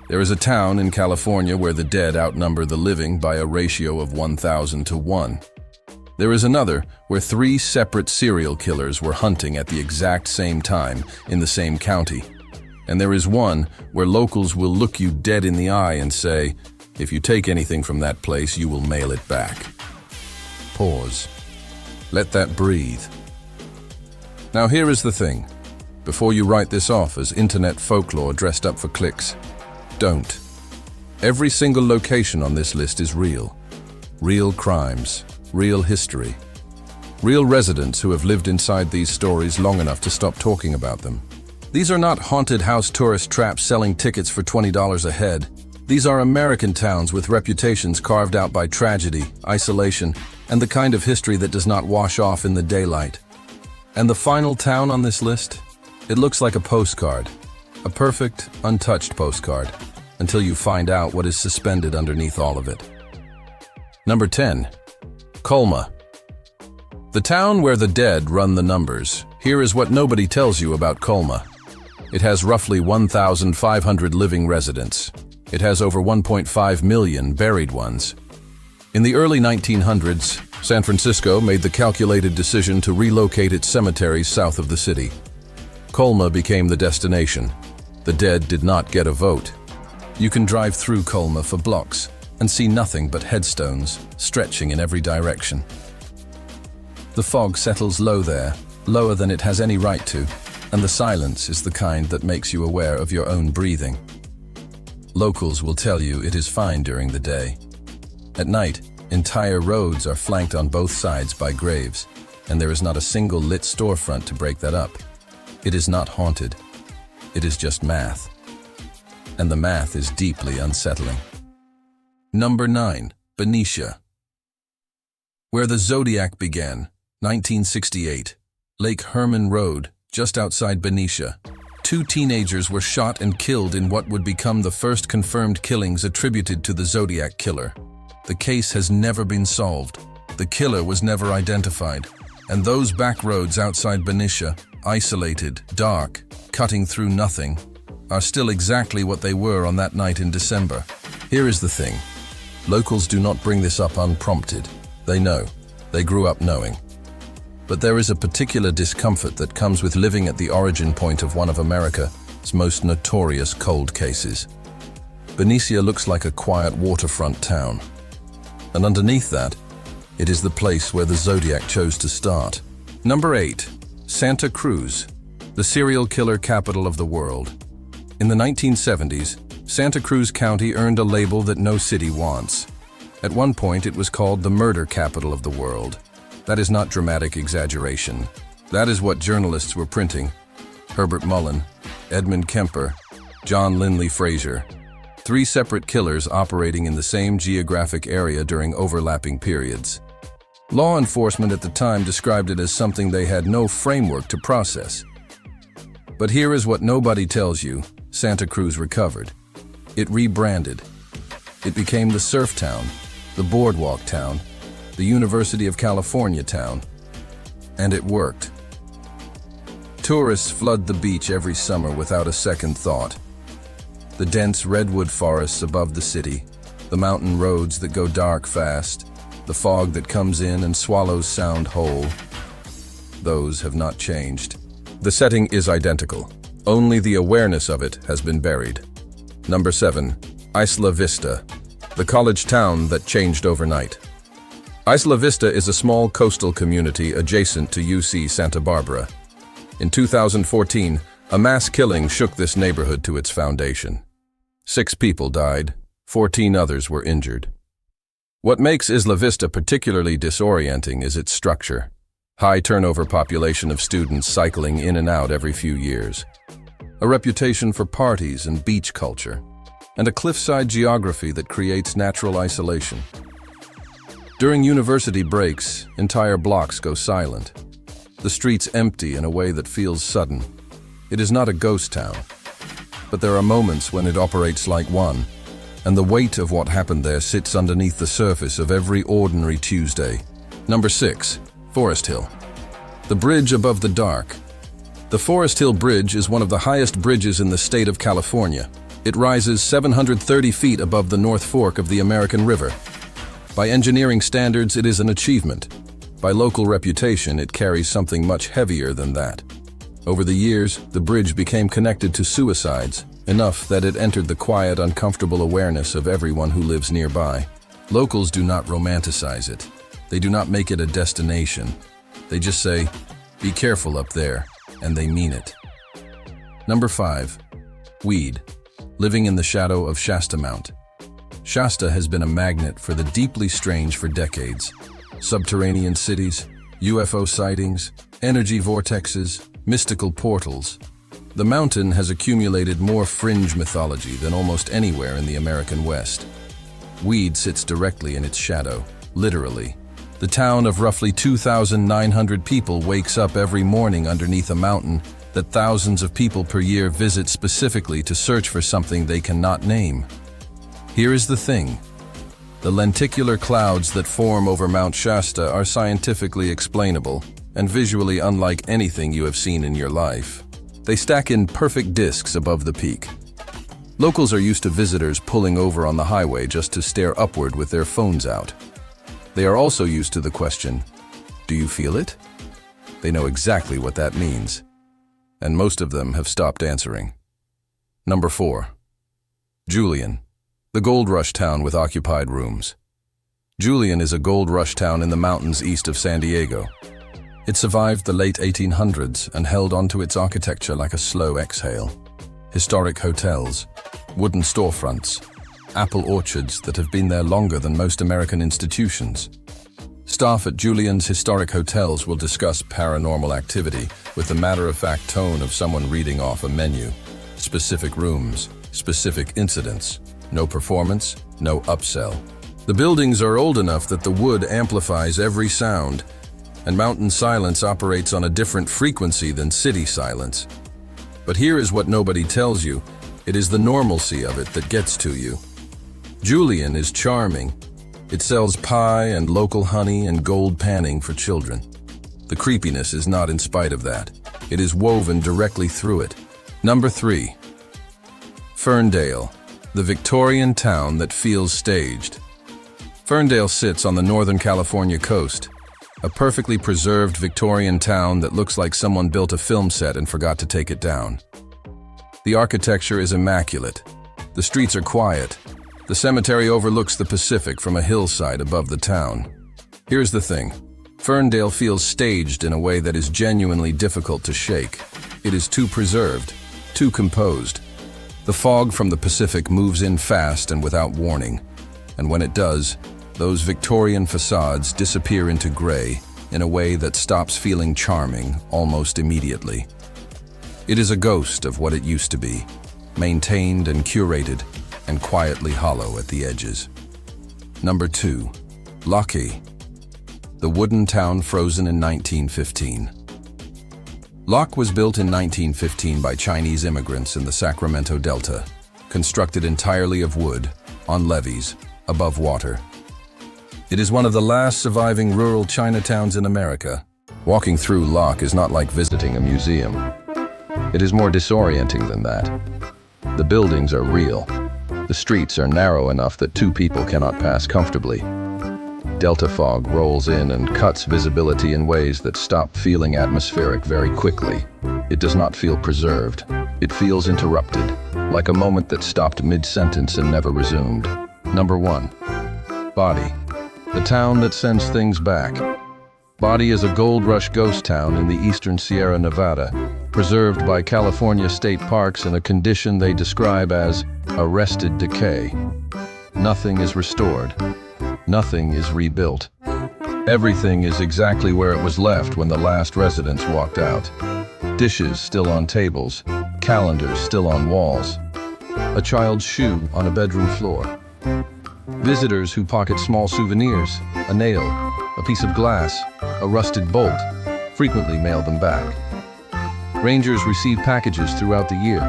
There is a town in California where the dead outnumber the living by a ratio of 1,000 to 1. There is another where 3 separate serial killers were hunting at the exact same time in the same county. And there is one where locals will look you dead in the eye and say, if you take anything from that place, you will mail it back. Pause. Let that breathe. Now here is the thing. Before you write this off as internet folklore dressed up for clicks, don't. Every single location on this list is real. Real crimes, real history. Real residents who have lived inside these stories long enough to stop talking about them. These are not haunted house tourist traps selling tickets for $20 a head. These are American towns with reputations carved out by tragedy, isolation, and the kind of history that does not wash off in the daylight. And the final town on this list? It looks like a postcard. A perfect, untouched postcard, until you find out what is suspended underneath all of it. Number 10. Colma. The town where the dead run the numbers. Here is what nobody tells you about Colma. It has roughly 1,500 living residents. It has over 1.5 million buried ones. In the early 1900s, San Francisco made the calculated decision to relocate its cemeteries south of the city. Colma became the destination. The dead did not get a vote. You can drive through Colma for blocks and see nothing but headstones stretching in every direction. The fog settles low there, lower than it has any right to, and the silence is the kind that makes you aware of your own breathing. Locals will tell you it is fine during the day. At night, entire roads are flanked on both sides by graves, and there is not a single lit storefront to break that up. It is not haunted. It is just math. And the math is deeply unsettling. Number 9. Benicia. Where the Zodiac began, 1968. Lake Herman Road, just outside Benicia. 2 teenagers were shot and killed in what would become the first confirmed killings attributed to the Zodiac Killer. The case has never been solved. The killer was never identified. And those back roads outside Benicia, isolated, dark, cutting through nothing, are still exactly what they were on that night in December. Here is the thing. Locals do not bring this up unprompted. They know. They grew up knowing. But there is a particular discomfort that comes with living at the origin point of one of America's most notorious cold cases. Benicia looks like a quiet waterfront town. And underneath that, it is the place where the Zodiac chose to start. Number 8. Santa Cruz, the serial killer capital of the world. In the 1970s, Santa Cruz County earned a label that no city wants. At one point, it was called the murder capital of the world. That is not dramatic exaggeration. That is what journalists were printing. Herbert Mullen, Edmund Kemper, John Linley Frazier. 3 separate killers operating in the same geographic area during overlapping periods. Law enforcement at the time described it as something they had no framework to process. But here is what nobody tells you. Santa Cruz recovered. It rebranded. It became the Surf Town, the Boardwalk Town, the University of California Town. And it worked. Tourists flood the beach every summer without a second thought. The dense redwood forests above the city, the mountain roads that go dark fast, the fog that comes in and swallows sound whole. Those have not changed. The setting is identical. Only the awareness of it has been buried. Number 7. Isla Vista, the college town that changed overnight. Isla Vista is a small coastal community adjacent to UC Santa Barbara. In 2014, a mass killing shook this neighborhood to its foundation. 6 people died, 14 others were injured. What makes Isla Vista particularly disorienting is its structure. High turnover population of students cycling in and out every few years. A reputation for parties and beach culture. And a cliffside geography that creates natural isolation. During university breaks, entire blocks go silent. The streets empty in a way that feels sudden. It is not a ghost town. But there are moments when it operates like one, and the weight of what happened there sits underneath the surface of every ordinary Tuesday. Number 6. Forest Hill. The bridge above the dark. The Forest Hill Bridge is one of the highest bridges in the state of California. It rises 730 feet above the North Fork of the American River. By engineering standards, it is an achievement. By local reputation, it carries something much heavier than that. Over the years, the bridge became connected to suicides, enough that it entered the quiet, uncomfortable awareness of everyone who lives nearby. Locals do not romanticize it. They do not make it a destination. They just say, "Be careful up there," and they mean it. Number 5. Weed. Living in the shadow of Shasta Mount. Shasta has been a magnet for the deeply strange for decades. Subterranean cities, UFO sightings, energy vortexes, mystical portals. The mountain has accumulated more fringe mythology than almost anywhere in the American West. Weed sits directly in its shadow, literally. The town of roughly 2,900 people wakes up every morning underneath a mountain that thousands of people per year visit specifically to search for something they cannot name. Here is the thing. The lenticular clouds that form over Mount Shasta are scientifically explainable and visually unlike anything you have seen in your life. They stack in perfect discs above the peak. Locals are used to visitors pulling over on the highway just to stare upward with their phones out. They are also used to the question, "Do you feel it?" They know exactly what that means. And most of them have stopped answering. Number 4. Julian, the gold rush town with occupied rooms. Julian is a gold rush town in the mountains east of San Diego. It survived the late 1800s and held onto its architecture like a slow exhale. Historic hotels, wooden storefronts, apple orchards that have been there longer than most American institutions. Staff at Julian's historic hotels will discuss paranormal activity with the matter-of-fact tone of someone reading off a menu. Specific rooms, specific incidents, no performance, no upsell. The buildings are old enough that the wood amplifies every sound, and mountain silence operates on a different frequency than city silence. But here is what nobody tells you. It is the normalcy of it that gets to you. Julian is charming. It sells pie and local honey and gold panning for children. The creepiness is not in spite of that. It is woven directly through it. Number 3. Ferndale, the Victorian town that feels staged. Ferndale sits on the Northern California coast, a perfectly preserved Victorian town that looks like someone built a film set and forgot to take it down. The architecture is immaculate. The streets are quiet. The cemetery overlooks the Pacific from a hillside above the town. Here's the thing. Ferndale feels staged in a way that is genuinely difficult to shake. It is too preserved, too composed. The fog from the Pacific moves in fast and without warning. And when it does, those Victorian facades disappear into gray in a way that stops feeling charming almost immediately. It is a ghost of what it used to be, maintained and curated, and quietly hollow at the edges. Number 2. Locke, the wooden town frozen in 1915. Locke was built in 1915 by Chinese immigrants in the Sacramento Delta, constructed entirely of wood, on levees, above water. It is one of the last surviving rural Chinatowns in America. Walking through Locke is not like visiting a museum. It is more disorienting than that. The buildings are real. The streets are narrow enough that 2 people cannot pass comfortably. Delta fog rolls in and cuts visibility in ways that stop feeling atmospheric very quickly. It does not feel preserved. It feels interrupted, like a moment that stopped mid-sentence and never resumed. Number 1. Body, the town that sends things back. Body is a gold rush ghost town in the eastern Sierra Nevada, preserved by California state parks in a condition they describe as arrested decay. Nothing is restored. Nothing is rebuilt. Everything is exactly where it was left when the last residents walked out. Dishes still on tables, calendars still on walls, a child's shoe on a bedroom floor. Visitors who pocket small souvenirs, a nail, a piece of glass, a rusted bolt, frequently mail them back. Rangers receive packages throughout the year.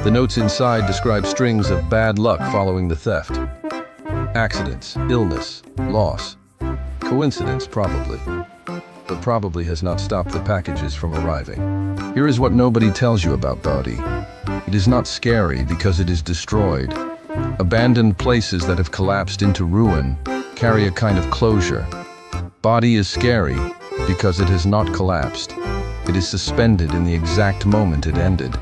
The notes inside describe strings of bad luck following the theft. Accidents, illness, loss. Coincidence, probably. But probably has not stopped the packages from arriving. Here is what nobody tells you about Body. It is not scary because it is destroyed. Abandoned places that have collapsed into ruin carry a kind of closure. Body is scary because it has not collapsed. It is suspended in the exact moment it ended.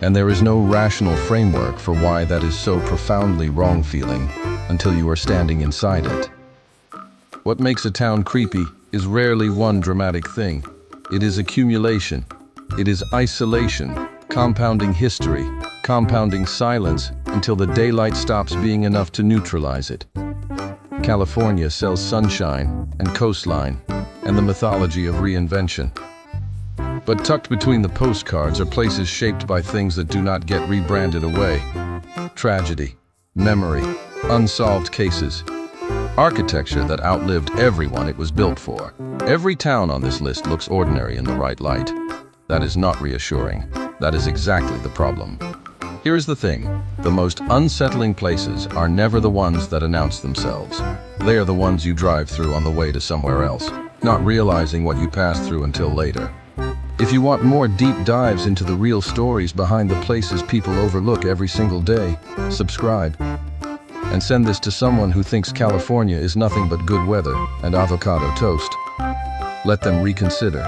And there is no rational framework for why that is so profoundly wrong feeling until you are standing inside it. What makes a town creepy is rarely one dramatic thing. It is accumulation. It is isolation, compounding history, compounding silence until the daylight stops being enough to neutralize it. California sells sunshine and coastline and the mythology of reinvention. But tucked between the postcards are places shaped by things that do not get rebranded away. Tragedy, memory, unsolved cases, architecture that outlived everyone it was built for. Every town on this list looks ordinary in the right light. That is not reassuring. That is exactly the problem. Here is the thing. The most unsettling places are never the ones that announce themselves. They are the ones you drive through on the way to somewhere else, not realizing what you passed through until later. If you want more deep dives into the real stories behind the places people overlook every single day, subscribe. And send this to someone who thinks California is nothing but good weather and avocado toast. Let them reconsider.